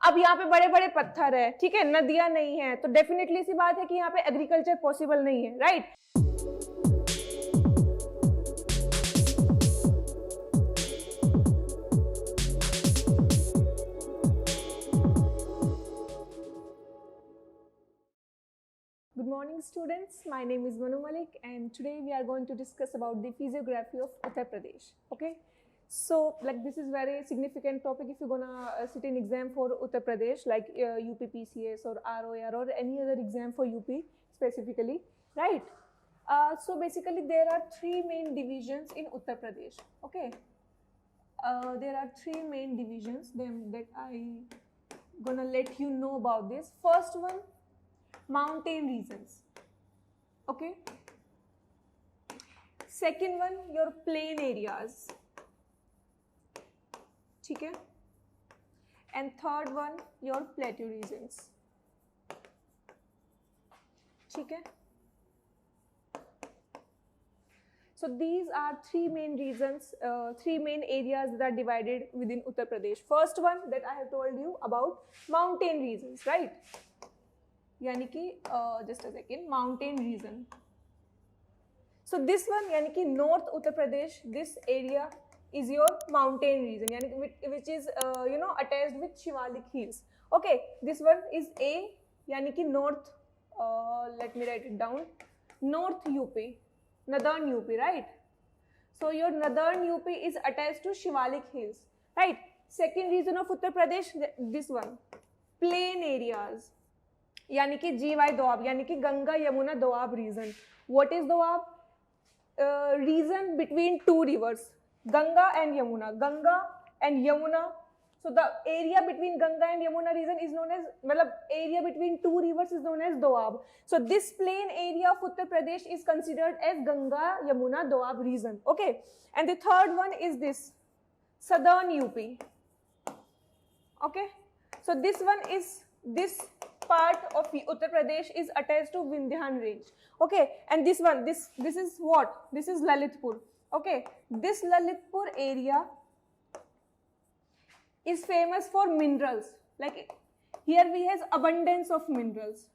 अब यहाँ पे बड़े बड़े पत्थर है, ठीक है, नदियां नहीं है, तो डेफिनेटली सी बात है कि यहाँ पे एग्रीकल्चर पॉसिबल नहीं है, right. Good morning students, my name is Manu Malik and today we are going to discuss about the physiography of Uttar Pradesh, okay. So like this is very significant topic if you're gonna sit in exam for Uttar Pradesh like UP PCS or ROR or any other exam for UP specifically, right. So basically there are three main divisions in Uttar Pradesh, okay. There are three main divisions that I gonna let you know about this. First one, mountain regions, okay. Second one, your plain areas, ठीक है. And third one, your plateau regions, ठीक है. So these are three main regions, three main areas that are divided within Uttar Pradesh. First one that I have told you about mountain regions, right. यानी कि just a second, mountain region. So this one यानी कि North Uttar Pradesh, this area is your mountain region, यानी कि which is attached with Shivalik hills. Okay, this one is A, यानी कि North. Let me write it down. North UP, Northern UP, right? So your Northern UP is attached to Shivalik hills, right? Second region of Uttar Pradesh, this one, plain areas. यानी कि GY Doab, यानी कि Ganga Yamuna Doab region. What is Doab? Region between two rivers, Ganga and Yamuna. Ganga and Yamuna. So the area between Ganga and Yamuna region is known as, मतलब area between two rivers is known as doab. So this plain area of Uttar Pradesh is considered as Ganga Yamuna doab region. Okay. And the third one is this, Southern UP. Okay. So this one is, this part of Uttar Pradesh is attached to Vindhyan range, okay. And this one, this is what? This is Lalitpur, okay. This Lalitpur area is famous for minerals, like here we have abundance of minerals,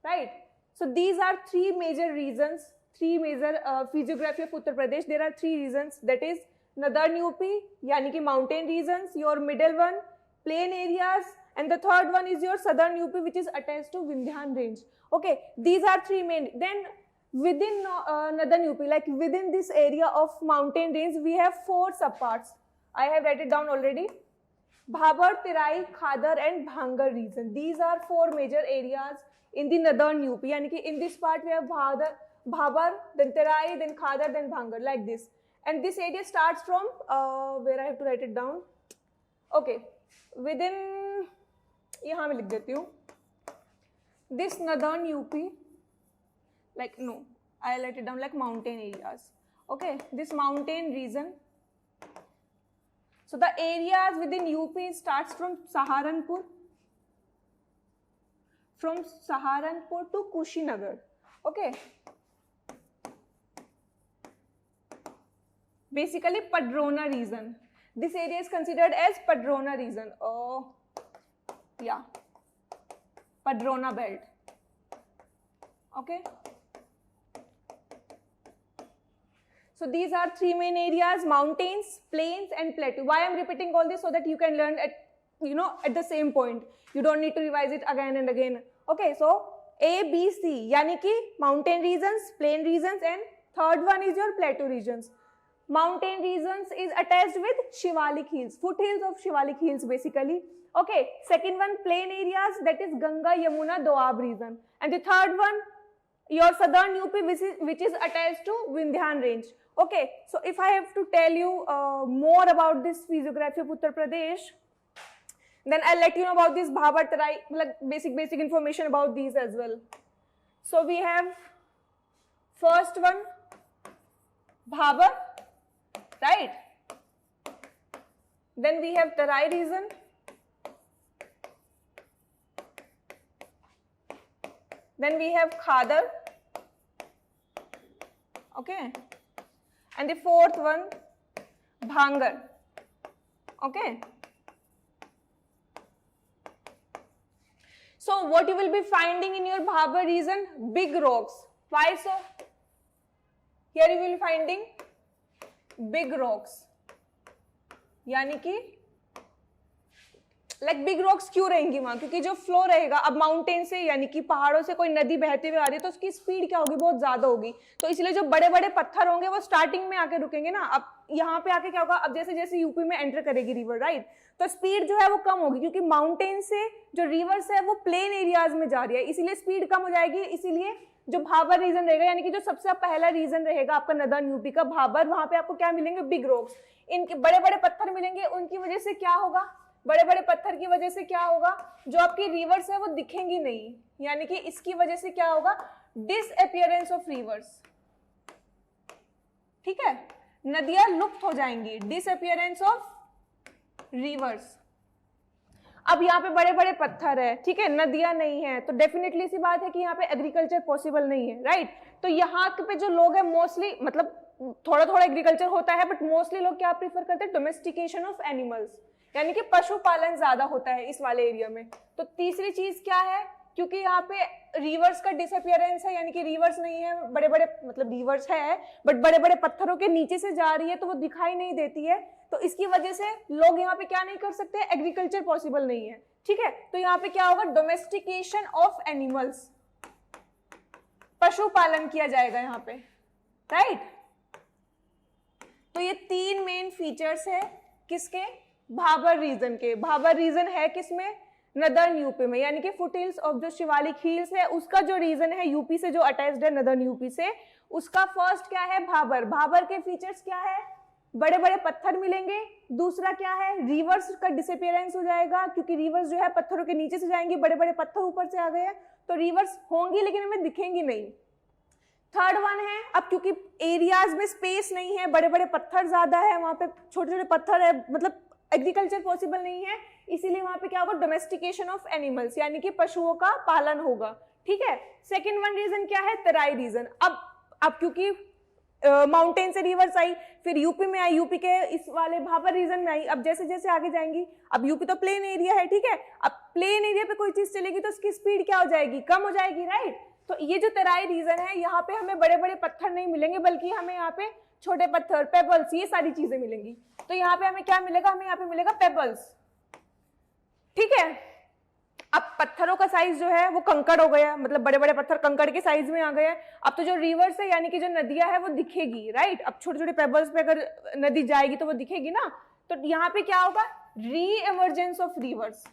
right. So these are three major regions, three major physiography of Uttar Pradesh. There are three regions, that is Northern UP, yani ki mountain regions, your middle one, plain areas, and the third one is your Southern UP, which is attached to Vindhyan range. Okay, these are three main. Then within Northern UP, like within this area of mountain range, we have four subparts. I have written it down already. Bhabar, Terai, Khadar, and Bhangar region. These are four major areas in the Northern UP. Yani ki in this part we have Bhabar, then Terai, then Khadar, then Bhangar, like this. And this area starts from where I have to write it down. Okay, within, यहाँ मैं लिख देती हूँ, this Northern UP, like no, I write it down like mountain areas, okay, this mountain region. So the areas within UP starts from Saharanpur to Kushinagar, okay. Basically Padrona region. This area is considered as Padrona region. Oh, yeah, Padrona belt, okay. So these are three main areas: mountains, plains, and plateau. Why I am repeating all this? So that you can learn at the same point. You don't need to revise it again and again. Okay, so A, B, C, yani ki mountain regions, plain regions, and third one is your plateau regions. Mountain regions is attached with Shivalik hills, foothills of Shivalik hills basically. Okay, second one, plain areas, that is Ganga Yamuna Doab region. And the third one, your Southern UP, which is attached to Vindhyan range. Okay, so if I have to tell you more about this physiography of Uttar Pradesh, then I'll let you know about this Bhabar, Terai, like basic information about these as well. So we have first one, Bhabar, right? Then we have Terai region. Then we have Khadar, okay. And the fourth one, Bhangar, okay. So what you will be finding in your Bhabar region? Big rocks. Why so? Here you will be finding big rocks. यानी कि big rocks क्यों रहेंगी वहां? क्योंकि जो flow रहेगा अब mountain से, यानी कि पहाड़ों से कोई नदी बहते हुए आ रही है तो उसकी स्पीड क्या होगी? बहुत ज्यादा होगी। तो इसलिए जो बड़े बड़े पत्थर होंगे वो स्टार्टिंग में आके रुकेंगे ना। अब यहाँ पे आके क्या होगा? अब जैसे जैसे यूपी में एंटर करेगी रिवर, राइट, तो स्पीड जो है वो कम होगी, क्योंकि माउंटेन से जो रिवर्स है वो प्लेन एरियाज में जा रही है, इसीलिए स्पीड कम हो जाएगी। इसीलिए जो भाबर रीजन रहेगा, यानी कि जो सबसे पहला रीजन रहेगा आपका नदर्न यूपी का भाबर, वहां पे आपको क्या मिलेंगे? Big rocks. इनके बड़े बड़े पत्थर मिलेंगे। उनकी वजह से क्या होगा? बड़े बड़े पत्थर की वजह से क्या होगा? जो आपकी रिवर्स है वो दिखेंगी नहीं, यानी कि इसकी वजह से क्या होगा? Disappearance of reverse. ठीक है, नदियां लुप्त हो जाएंगी, डिसअपियरेंस ऑफ रिवर्स। अब यहाँ पे बड़े बड़े पत्थर है, ठीक है, नदियां नहीं है, तो डेफिनेटली सी बात है कि यहाँ पे एग्रीकल्चर पॉसिबल नहीं है, राइट। तो यहाँ पे जो लोग हैं मोस्टली, मतलब थोड़ा थोड़ा एग्रीकल्चर होता है, बट मोस्टली लोग क्या प्रीफर करते हैं? डोमेस्टिकेशन ऑफ एनिमल्स, यानी कि पशुपालन ज्यादा होता है इस वाले एरिया में। तो तीसरी चीज क्या है? क्योंकि यहाँ पे रिवर्स का डिसअपियरेंस है, यानी कि रिवर्स नहीं है, बड़े बड़े, मतलब रिवर्स है बट बड़े बड़े पत्थरों के नीचे से जा रही है तो वो दिखाई नहीं देती है, तो इसकी वजह से लोग यहाँ पे क्या नहीं कर सकते? एग्रीकल्चर पॉसिबल नहीं है, ठीक है। तो यहाँ पे क्या होगा? डोमेस्टिकेशन ऑफ एनिमल्स, पशुपालन किया जाएगा यहाँ पे, राइट। तो ये तीन मेन फीचर्स है किसके? भाबर रीजन के। भाबर रीजन है किसमें? नदर्न यूपी में, यानी कि फुटहिल्स ऑफ जो शिवालिक हिल्स है उसका जो रीजन है यूपी से जो अटैच्ड है नदर्न यूपी से, उसका फर्स्ट क्या है? भाबर। भाबर के फीचर्स क्या है? बड़े बड़े पत्थर मिलेंगे। दूसरा क्या है? रिवर्स का डिसअपियरेंस हो जाएगा, क्योंकि रिवर्स जो है पत्थरों के नीचे से जाएंगी, बड़े बड़े पत्थर ऊपर से आ गए हैं तो रिवर्स होंगी लेकिन हमें दिखेंगी नहीं। थर्ड वन है, अब क्योंकि एरियाज में स्पेस नहीं है, बड़े बड़े पत्थर ज्यादा है, वहां पे छोटे छोटे पत्थर है, मतलब एग्रीकल्चर पॉसिबल नहीं है, इसीलिए वहां पे क्या होगा? डोमेस्टिकेशन ऑफ एनिमल्स, यानी कि पशुओं का पालन होगा, ठीक है। सेकंड वन रीजन क्या है? तराई रीजन। अब क्योंकि माउंटेन से रिवर्स आई, फिर यूपी में आई, यूपी के इस वाले भाबर रीजन में आई, अब जैसे जैसे आगे जाएंगी, अब यूपी तो प्लेन एरिया है, ठीक है, अब प्लेन एरिया पे कोई चीज चलेगी तो उसकी स्पीड क्या हो जाएगी? कम हो जाएगी, राइट। तो ये जो तराई रीजन है, यहाँ पे हमें बड़े बड़े पत्थर नहीं मिलेंगे, बल्कि हमें यहाँ पे छोटे पत्थर, पेबल्स, ये सारी चीजें मिलेंगी। तो यहाँ पे हमें क्या मिलेगा? हमें यहाँ पे मिलेगा पेबल्स, ठीक है। अब पत्थरों का साइज जो है वो कंकड़ हो गया, मतलब बड़े बड़े पत्थर कंकड़ के साइज में आ गए। अब तो जो रिवर्स है, यानी कि जो नदियां है वो दिखेगी, राइट। अब छोटे छोटे पेबल्स पे अगर नदी जाएगी तो वो दिखेगी ना। तो यहाँ पे क्या होगा? री एमर्जेंस ऑफ रिवर्स,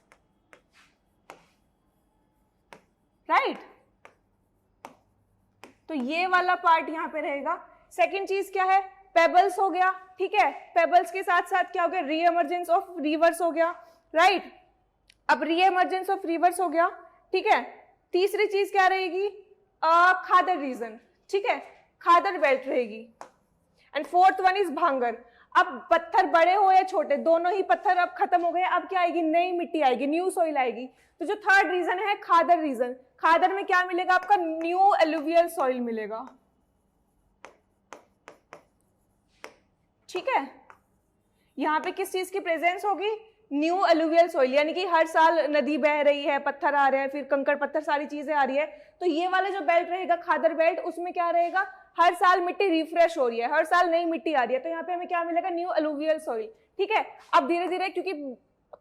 राइट। तो ये वाला पार्ट यहाँ पे रहेगा। सेकेंड चीज क्या है? पेबल्स हो गया, ठीक है। पेबल्स के साथ साथ क्या हो गया? री एमर्जेंस ऑफ रिवर्स हो गया, राइट। अब री एमर्जेंस ऑफ रिवर्स हो गया, ठीक है। तीसरी चीज क्या रहेगी? खादर रीजन, ठीक है, खादर बेल्ट रहेगी। एंड फोर्थ वन इज भांगर। अब पत्थर बड़े हो या छोटे, दोनों ही पत्थर अब खत्म हो गए, अब क्या आएगी? नई मिट्टी आएगी, न्यू सॉइल आएगी। तो जो थर्ड रीजन है खादर रीजन, खादर में क्या मिलेगा? आपका न्यू एलुवियल सॉइल मिलेगा, ठीक है। यहाँ पे किस चीज की प्रेजेंस होगी? न्यू एलुवियल सॉइल, यानी कि हर साल नदी बह रही है, पत्थर आ रहे हैं, फिर कंकड़ पत्थर, सारी चीजें आ रही है। तो ये वाला जो बेल्ट रहेगा खादर बेल्ट, उसमें क्या रहेगा? हर साल मिट्टी रिफ्रेश हो रही है, हर साल नई मिट्टी आ रही है, तो यहाँ पे हमें क्या मिलेगा? न्यू एलुवियल सॉइल, ठीक है। अब धीरे धीरे क्योंकि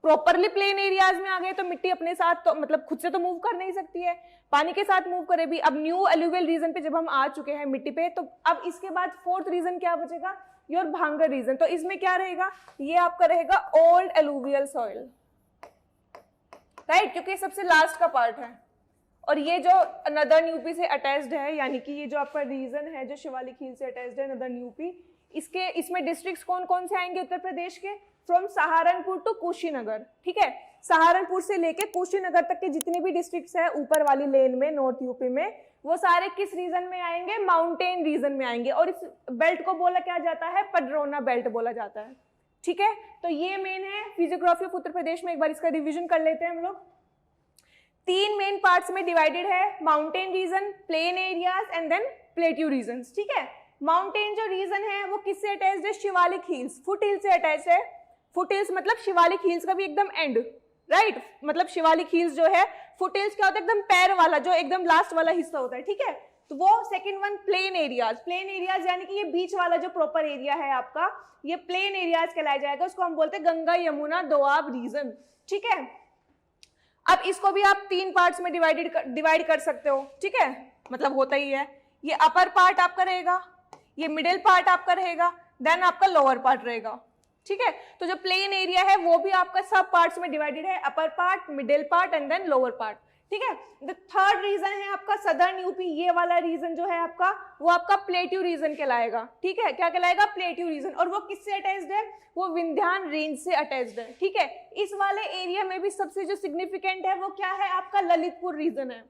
प्रॉपरली प्लेन एरियाज में आ गए तो मिट्टी अपने साथ तो मतलब खुद से तो मूव कर नहीं सकती है, पानी के साथ मूव करे भी। अब न्यू एलुवियल रीजन पे जब हम आ चुके हैं मिट्टी पे, तो अब इसके बाद फोर्थ रीजन क्या बचेगा? Your Bhangar reason. तो इसमें क्या रहेगा? ये आपका रहेगा ओल्ड एलुवियल सॉइल, राइट, क्योंकि सबसे लास्ट का पार्ट है। और ये जो नदर्न यूपी से अटैच्ड है, यानी कि ये जो आपका रीजन है जो शिवालिक हिल से अटैच्ड है नदर्न यूपी, इसमें डिस्ट्रिक्ट्स कौन कौन से आएंगे उत्तर प्रदेश के? फ्रॉम सहारनपुर टू कुशीनगर, ठीक है। सहारनपुर से लेके कुशीनगर तक के जितने भी डिस्ट्रिक्ट्स है ऊपर वाली लेन में, नॉर्थ यूपी में, वो सारे किस रीजन में आएंगे? माउंटेन रीजन में आएंगे। और इस बेल्ट को बोला क्या जाता है? पडरौना बेल्ट बोला जाता है, ठीक है। तो ये मेन है फिजियोग्राफी ऑफ उत्तर प्रदेश में। एक बार इसका रिविजन कर लेते हैं हम लोग। तीन मेन पार्ट्स में डिवाइडेड है, mountain region, plain areas and then plateau region, ठीक है। माउंटेन जो रीजन है वो किससे अटैच्ड है? शिवालिक हिल्स, फुट हिल्स से अटैच है। फुट हिल्स मतलब शिवालिक हिल्स का भी एकदम एंड, राइट मतलब शिवालिक हिल्स जो है, फुट हिल्स क्या होता है एकदम पैर वाला, जो एकदम लास्ट वाला हिस्सा होता है, ठीक है। तो वो second one plain areas, plain areas यानी कि ये बीच वाला जो प्रॉपर एरिया है आपका, ये प्लेन एरियाज कहलाया जाएगा, उसको हम बोलते हैं गंगा यमुना दोआब रीजन, ठीक है। अब इसको भी आप 3 पार्ट्स में डिवाइड कर सकते हो, ठीक है, मतलब होता ही है, ये अपर पार्ट आपका रहेगा, ये मिडिल पार्ट आपका रहेगा, देन आपका लोअर पार्ट रहेगा, ठीक है। तो जो प्लेन एरिया है वो भी आपका सब पार्ट्स में डिवाइडेड है, upper part, middle part and then lower part, ठीक है। द थर्ड रीजन है आपका सदर्न यूपी, ये वाला रीजन जो है आपका, वो आपका प्लेट्यू रीजन कहलाएगा, ठीक है। क्या कहलाएगा? Plateau region. और वो किससे अटैच्ड है? वो विंध्यान रेंज से अटैच्ड है, ठीक है। इस वाले एरिया में भी सबसे जो सिग्निफिकेंट है वो क्या है? आपका ललितपुर रीजन है,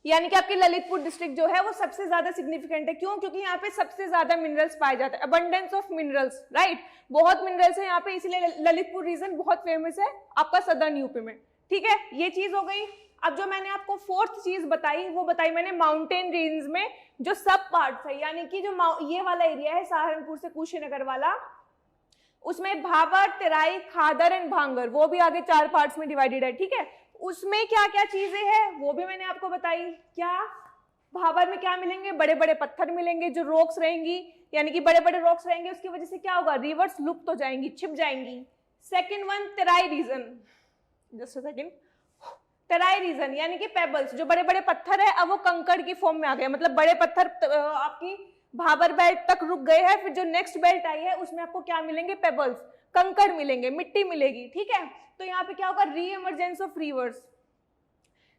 यानी कि आपकी ललितपुर डिस्ट्रिक्ट जो है वो सबसे ज्यादा सिग्निफिकेंट है। क्यों? क्योंकि यहाँ पे सबसे ज्यादा मिनरल्स पाए जाते हैं, अबंडेंस ऑफ मिनरल्स, राइट, बहुत मिनरल्स है यहाँ पे, इसलिए ललितपुर रीजन बहुत फेमस है आपका सदर्न यूपी में, ठीक है। ये चीज हो गई। अब जो मैंने आपको फोर्थ चीज बताई वो बताई मैंने माउंटेन रेंज में जो सब पार्ट्स है, यानी कि जो ये वाला एरिया है सहारनपुर से कुशीनगर वाला, उसमें भाबर, तेराई, खादर एंड भांगर, वो भी आगे 4 पार्ट्स में डिवाइडेड है, ठीक है। उसमें क्या क्या चीजें हैं वो भी मैंने आपको बताई। क्या? भाबर में क्या मिलेंगे? बड़े बड़े पत्थर मिलेंगे, जो रॉक्स रहेंगी, यानी कि बड़े बड़े रॉक्स रहेंगे, उसकी वजह से क्या होगा? रिवर्स लुप्त हो जाएंगी, छिप जाएंगी। Second one Terai region, just a second, Terai region यानी कि पेबल्स, जो बड़े बड़े पत्थर है अब वो कंकड़ की फॉर्म में आ गए, मतलब बड़े पत्थर आपकी भाबर बेल्ट तक रुक गए हैं, फिर जो नेक्स्ट बेल्ट आई है उसमें आपको क्या मिलेंगे? पेबल्स, कंकड़ मिलेंगे, मिट्टी मिलेगी, ठीक है। तो यहाँ पे क्या होगा? री इमरजेंस ऑफ रिवर्स,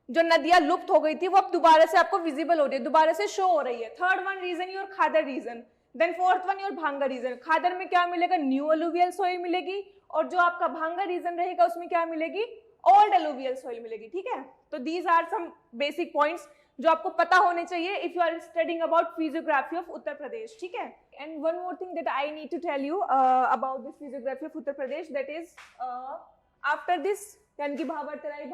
जो नदियां लुप्त हो गई थी वो अब दोबारा से आपको विजिबल हो रही है, दोबारा से शो हो रही है। Third one region your Khadar region, then fourth one your Bhangar region. Khadar में क्या मिलेगा? न्यू अलुवियल सॉइल मिलेगी, और जो आपका भांगर रीजन रहेगा उसमें क्या मिलेगी? ओल्ड अलुवियल सॉइल मिलेगी, ठीक है। तो these are some basic points जो आपको पता होने चाहिए if you are studying about physiography of Uttar Pradesh, ठीक है। And one more thing that I need to tell you about this physiography of Uttar Pradesh, that is after this, यानी कि Bhabar, Terai,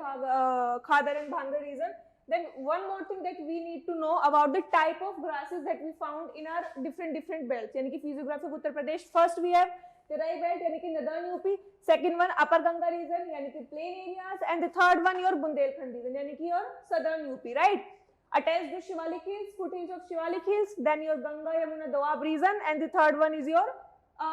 Khadar and Bhangar region, then one more thing that we need to know about the type of grasses that we found in our different belts, यानी कि physiography of Uttar Pradesh. First we have Terai belt यानी कि northern UP, second one upper Ganga region यानी कि plain areas, and the third one your Bundelkhand region यानी कि your southern UP, right. Attached with Shivalik hills, foothills of Shivalik hills, then your Ganga Yamuna Doab region, and the third one is your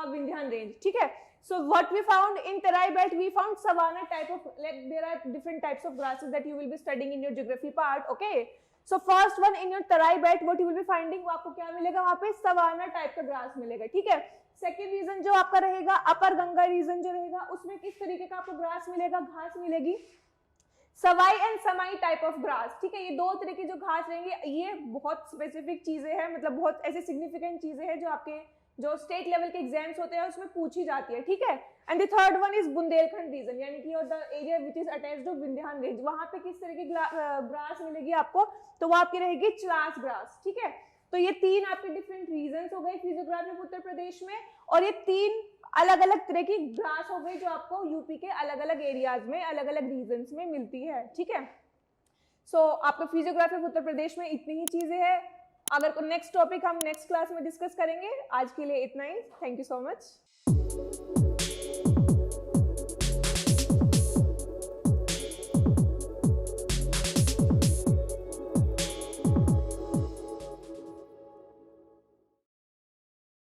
Vindhyan range, ठीक है। So what we found in Terai belt, we found savanna type of, like there are different types of grasses that you will be studying in your geography part, okay. So first one in your Terai belt, what you will be finding, वो आपको क्या मिलेगा? वहाँ पे savanna type का grass मिलेगा, ठीक है। सेकेंड रीजन जो आपका रहेगा अपर गंगा रीजन जो रहेगा, उसमें किस तरीके का आपको ग्रास मिलेगा? घास मिलेगी, सवाई एंड समाई टाइप ऑफ ग्रास, ठीक है। ये 2 तरह की जो घास रहेंगे, ये बहुत स्पेसिफिक चीजें हैं, मतलब बहुत ऐसे सिग्निफिकेंट चीजें हैं जो आपके जो स्टेट लेवल के एग्जाम्स होते हैं उसमें पूछी जाती है, ठीक है। And the third one is Bundelkhand region यानी कि the area which is attached to Vindhyan range, वहां पे किस तरह की ग्रास मिलेगी आपको? तो वो आपकी रहेगी चलास ग्रास, ठीक है। तो ये 3 आपके डिफरेंट रीजन्स हो गए फिजियोग्राफी ऑफ उत्तर प्रदेश में, और ये 3 अलग अलग तरह की ग्रास हो गई जो आपको यूपी के अलग अलग एरियाज में अलग अलग रीजन्स में मिलती है, ठीक है। सो आपको फिजियोग्राफी ऑफ उत्तर प्रदेश में इतनी ही चीजें हैं। अगर नेक्स्ट टॉपिक हम नेक्स्ट क्लास में डिस्कस करेंगे, आज के लिए इतना ही। Thank you so much.